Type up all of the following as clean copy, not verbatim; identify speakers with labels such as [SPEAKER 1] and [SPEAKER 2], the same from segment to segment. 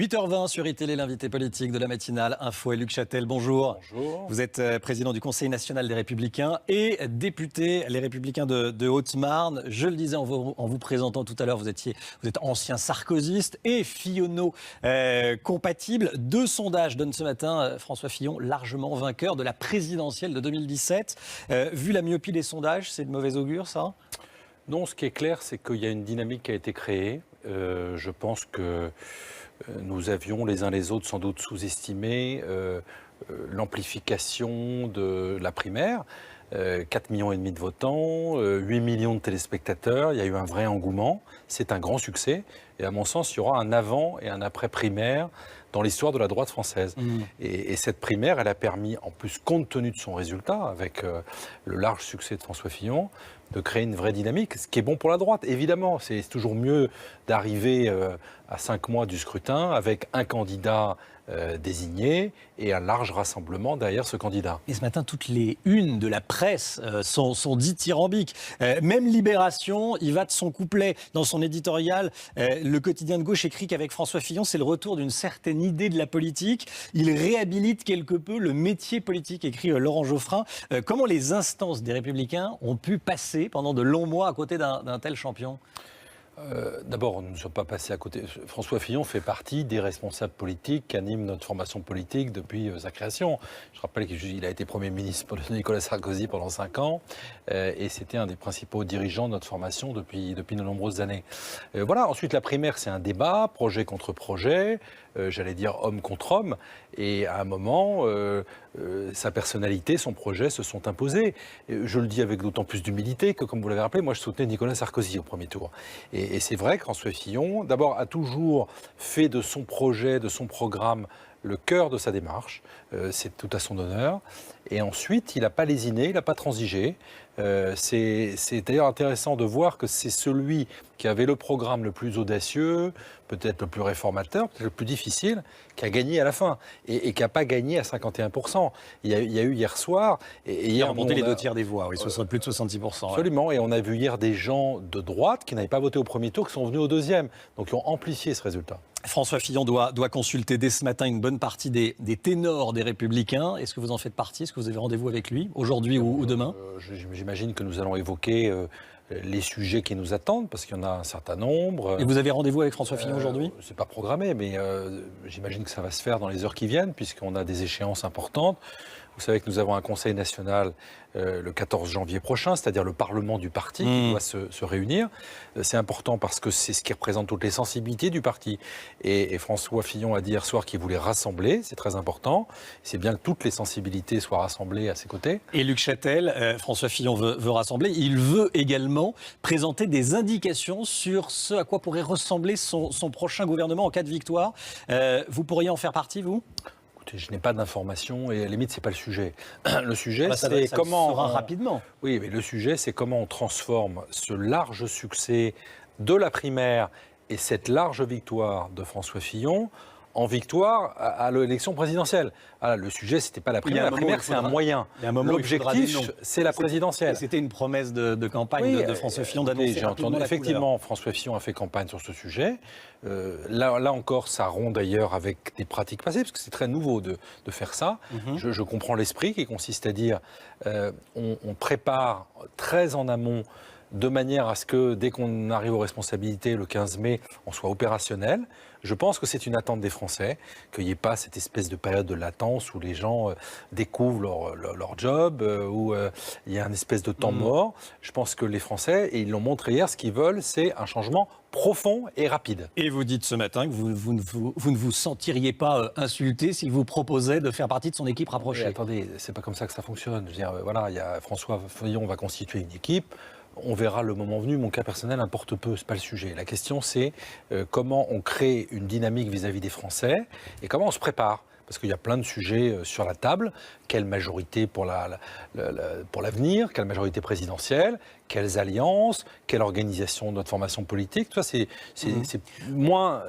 [SPEAKER 1] 8h20 sur iTélé, l'invité politique de la matinale Info et Luc Châtel. Bonjour.
[SPEAKER 2] Bonjour.
[SPEAKER 1] Vous êtes président du Conseil national des Républicains et député Les Républicains de Haute-Marne. Je le disais en vous présentant tout à l'heure, vous êtes ancien sarkozyste et Fillonneau compatible. 2 sondages donnent ce matin François Fillon largement vainqueur de la présidentielle de 2017. Vu la myopie des sondages, c'est de mauvais augure ça ?
[SPEAKER 2] Non, ce qui est clair, c'est qu'il y a une dynamique qui a été créée. Je pense que nous avions les uns les autres sans doute sous-estimé l'amplification de la primaire. 4,5 millions de votants, 8 millions de téléspectateurs, il y a eu un vrai engouement. C'est un grand succès. Et à mon sens, il y aura un avant et un après primaire dans l'histoire de la droite française. Et cette primaire, elle a permis, en plus, compte tenu de son résultat, avec le large succès de François Fillon, de créer une vraie dynamique, ce qui est bon pour la droite. Évidemment, c'est toujours mieux d'arriver à 5 mois du scrutin avec un candidat désigné et un large rassemblement derrière ce candidat.
[SPEAKER 1] Et ce matin, toutes les unes de la presse sont dithyrambiques. Même Libération, il va de son couplet. Dans son éditorial, le quotidien de gauche écrit qu'avec François Fillon, c'est le retour d'une certaine idée de la politique. Il réhabilite quelque peu le métier politique, écrit Laurent Geoffrin. Comment les instances des Républicains ont pu passer pendant de longs mois à côté d'un tel champion ?
[SPEAKER 2] D'abord, nous ne sommes pas passés à côté. François Fillon fait partie des responsables politiques qui animent notre formation politique depuis sa création. Je rappelle qu'il a été Premier ministre de Nicolas Sarkozy pendant 5 ans et c'était un des principaux dirigeants de notre formation depuis de nombreuses années. Voilà. Ensuite, la primaire, c'est un débat, projet contre projet, j'allais dire homme contre homme. Et à un moment, sa personnalité, son projet se sont imposés. Je le dis avec d'autant plus d'humilité que, comme vous l'avez rappelé, moi je soutenais Nicolas Sarkozy au premier tour. Et c'est vrai que François Fillon, d'abord, a toujours fait de son projet, de son programme, le cœur de sa démarche. C'est tout à son honneur. Et ensuite, il n'a pas lésiné, il n'a pas transigé. C'est d'ailleurs intéressant de voir que c'est celui qui avait le programme le plus audacieux, peut-être le plus réformateur, peut-être le plus difficile, qui a gagné à la fin et qui n'a pas gagné à 51%. Il y a eu hier soir...
[SPEAKER 1] Et hier, on a remonté les 2 tiers des voix, oui, plus de 70%.
[SPEAKER 2] Absolument, ouais. Et on a vu hier des gens de droite qui n'avaient pas voté au premier tour, qui sont venus au deuxième, donc qui ont amplifié ce résultat.
[SPEAKER 1] François Fillon doit consulter dès ce matin une bonne partie des ténors des Républicains. Est-ce que vous en faites partie ? Est-ce que vous avez rendez-vous avec lui, aujourd'hui ou demain ?
[SPEAKER 2] J'imagine que nous allons évoquer les sujets qui nous attendent, parce qu'il y en a un certain nombre.
[SPEAKER 1] Et vous avez rendez-vous avec François Fillon aujourd'hui ?
[SPEAKER 2] C'est pas programmé, mais j'imagine que ça va se faire dans les heures qui viennent, puisqu'on a des échéances importantes. Vous savez que nous avons un Conseil national le 14 janvier prochain, c'est-à-dire le Parlement du parti qui doit se réunir. C'est important parce que c'est ce qui représente toutes les sensibilités du parti. Et François Fillon a dit hier soir qu'il voulait rassembler, c'est très important. C'est bien que toutes les sensibilités soient rassemblées à ses côtés.
[SPEAKER 1] Et Luc Châtel, François Fillon veut rassembler. Il veut également présenter des indications sur ce à quoi pourrait ressembler son prochain gouvernement en cas de victoire. Vous pourriez en faire partie, vous ?
[SPEAKER 2] Je n'ai pas d'informations et à la limite, c'est pas le sujet. Le sujet,
[SPEAKER 1] c'est
[SPEAKER 2] comment
[SPEAKER 1] rapidement.
[SPEAKER 2] Oui, mais le sujet, c'est comment on transforme ce large succès de la primaire et cette large victoire de François Fillon en victoire à l'élection présidentielle. Ah, le sujet, c'était pas la primaire. La primaire, c'est un moyen. L'objectif, c'est la présidentielle.
[SPEAKER 1] C'était une promesse de campagne de François Fillon d'annoncer.
[SPEAKER 2] J'ai entendu. Effectivement, François Fillon a fait campagne sur ce sujet. Là encore, ça rompt d'ailleurs avec des pratiques passées, parce que c'est très nouveau de faire ça. Je comprends l'esprit qui consiste à dire on prépare très en amont, de manière à ce que, dès qu'on arrive aux responsabilités le 15 mai, on soit opérationnel. Je pense que c'est une attente des Français, qu'il n'y ait pas cette espèce de période de latence où les gens découvrent leur job, où il y a une espèce de temps mort. Je pense que les Français, et ils l'ont montré hier, ce qu'ils veulent, c'est un changement profond et rapide.
[SPEAKER 1] Et vous dites ce matin que vous ne vous sentiriez pas insulté s'il vous proposait de faire partie de son équipe rapprochée.
[SPEAKER 2] Mais attendez, c'est pas comme ça que ça fonctionne. Je veux dire, voilà, François Fillon va constituer une équipe. On verra le moment venu. Mon cas personnel importe peu, c'est pas le sujet. La question, c'est comment on crée une dynamique vis-à-vis des Français et comment on se prépare. Parce qu'il y a plein de sujets sur la table. Quelle majorité pour l'avenir ? Quelle majorité présidentielle ? Quelles alliances ? Quelle organisation de notre formation politique ? Tout ça, c'est moins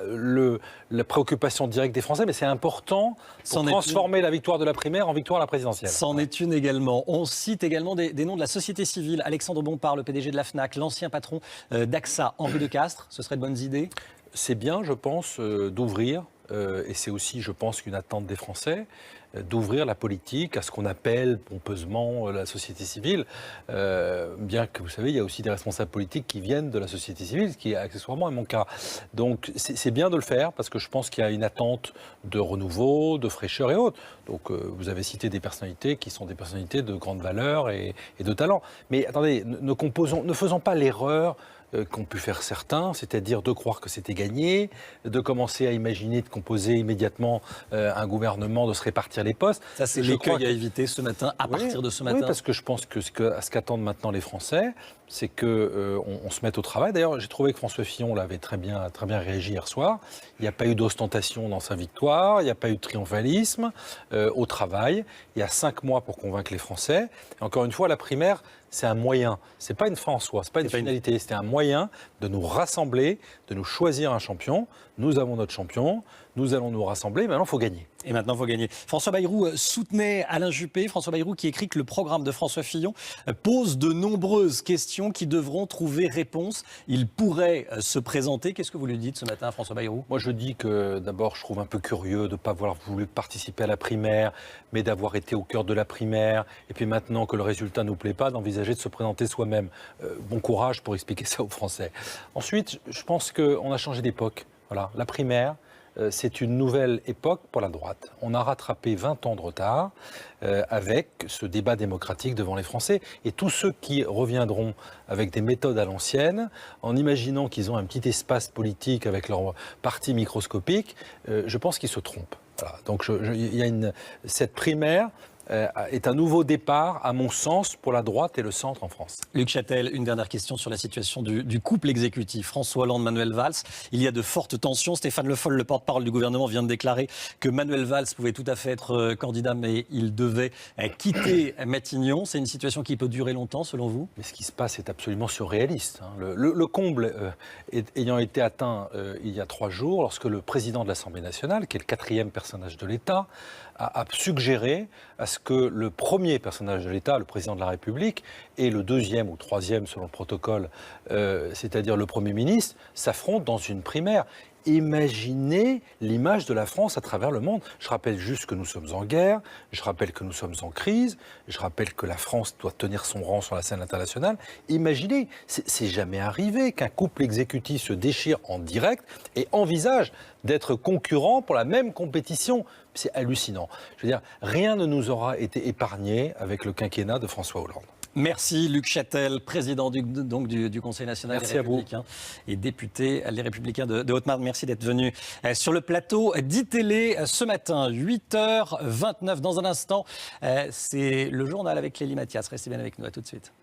[SPEAKER 2] la préoccupation directe des Français, mais c'est important pour transformer la victoire de la primaire en victoire à la présidentielle.
[SPEAKER 1] C'en est une également. On cite également des noms de la société civile. Alexandre Bompard, le PDG de la FNAC, l'ancien patron d'AXA, Henri Decastre. Ce serait de bonnes idées ?
[SPEAKER 2] C'est bien, je pense, d'ouvrir et c'est aussi, je pense, une attente des Français, d'ouvrir la politique à ce qu'on appelle pompeusement la société civile, bien que vous savez, il y a aussi des responsables politiques qui viennent de la société civile, ce qui accessoirement est mon cas. Donc c'est bien de le faire parce que je pense qu'il y a une attente de renouveau, de fraîcheur et autres. Donc vous avez cité des personnalités qui sont des personnalités de grande valeur et de talent. Mais attendez, ne faisons pas l'erreur qu'ont pu faire certains, c'est-à-dire de croire que c'était gagné, de commencer à imaginer de composer immédiatement un gouvernement, de se répartir les postes.
[SPEAKER 1] Ça, c'est l'écueil à éviter ce matin, à partir de ce matin.
[SPEAKER 2] Oui, parce que je pense que ce qu'attendent maintenant les Français, c'est qu'on se mette au travail. D'ailleurs, j'ai trouvé que François Fillon l'avait très bien réagi hier soir. Il n'y a pas eu d'ostentation dans sa victoire, il n'y a pas eu de triomphalisme au travail. Il y a 5 mois pour convaincre les Français. Et encore une fois, la primaire, c'est un moyen. C'est pas une fin en soi, c'est pas une finalité. C'est un moyen de nous rassembler, de nous choisir un champion. Nous avons notre champion, nous allons nous rassembler, maintenant il faut gagner.
[SPEAKER 1] Et maintenant, il faut gagner. François Bayrou soutenait Alain Juppé. François Bayrou qui écrit que le programme de François Fillon pose de nombreuses questions qui devront trouver réponse. Il pourrait se présenter. Qu'est-ce que vous lui dites ce matin, François Bayrou ?
[SPEAKER 2] Moi, je dis que d'abord, je trouve un peu curieux de ne pas avoir voulu participer à la primaire, mais d'avoir été au cœur de la primaire. Et puis maintenant que le résultat ne nous plaît pas, d'envisager de se présenter soi-même. Bon courage pour expliquer ça aux Français. Ensuite, je pense qu'on a changé d'époque. Voilà, la primaire, c'est une nouvelle époque pour la droite. On a rattrapé 20 ans de retard avec ce débat démocratique devant les Français. Et tous ceux qui reviendront avec des méthodes à l'ancienne, en imaginant qu'ils ont un petit espace politique avec leur parti microscopique, je pense qu'ils se trompent. Voilà. Donc cette primaire est un nouveau départ, à mon sens, pour la droite et le centre en France.
[SPEAKER 1] Luc Châtel, une dernière question sur la situation du couple exécutif. François Hollande, Manuel Valls. Il y a de fortes tensions. Stéphane Le Foll, le porte-parole du gouvernement, vient de déclarer que Manuel Valls pouvait tout à fait être candidat, mais il devait quitter Matignon. C'est une situation qui peut durer longtemps, selon vous ?
[SPEAKER 2] Mais ce qui se passe est absolument surréaliste. Le comble ayant été atteint il y a 3 jours, lorsque le président de l'Assemblée nationale, qui est le 4e personnage de l'État, a suggéré à ce que le premier personnage de l'État, le président de la République, et le 2e ou 3e selon le protocole, c'est-à-dire le Premier ministre, s'affrontent dans une primaire. Imaginez l'image de la France à travers le monde. Je rappelle juste que nous sommes en guerre, je rappelle que nous sommes en crise, je rappelle que la France doit tenir son rang sur la scène internationale. Imaginez, c'est jamais arrivé qu'un couple exécutif se déchire en direct et envisage d'être concurrent pour la même compétition. C'est hallucinant. Je veux dire, rien ne nous aura été épargné avec le quinquennat de François Hollande.
[SPEAKER 1] Merci Luc Châtel, président du Conseil national des Républicains et député Les Républicains de Haute-Marne. Merci d'être venu sur le plateau d'ITélé ce matin, 8h29. Dans un instant, c'est le journal avec Clélie Mathias. Restez bien avec nous, à tout de suite.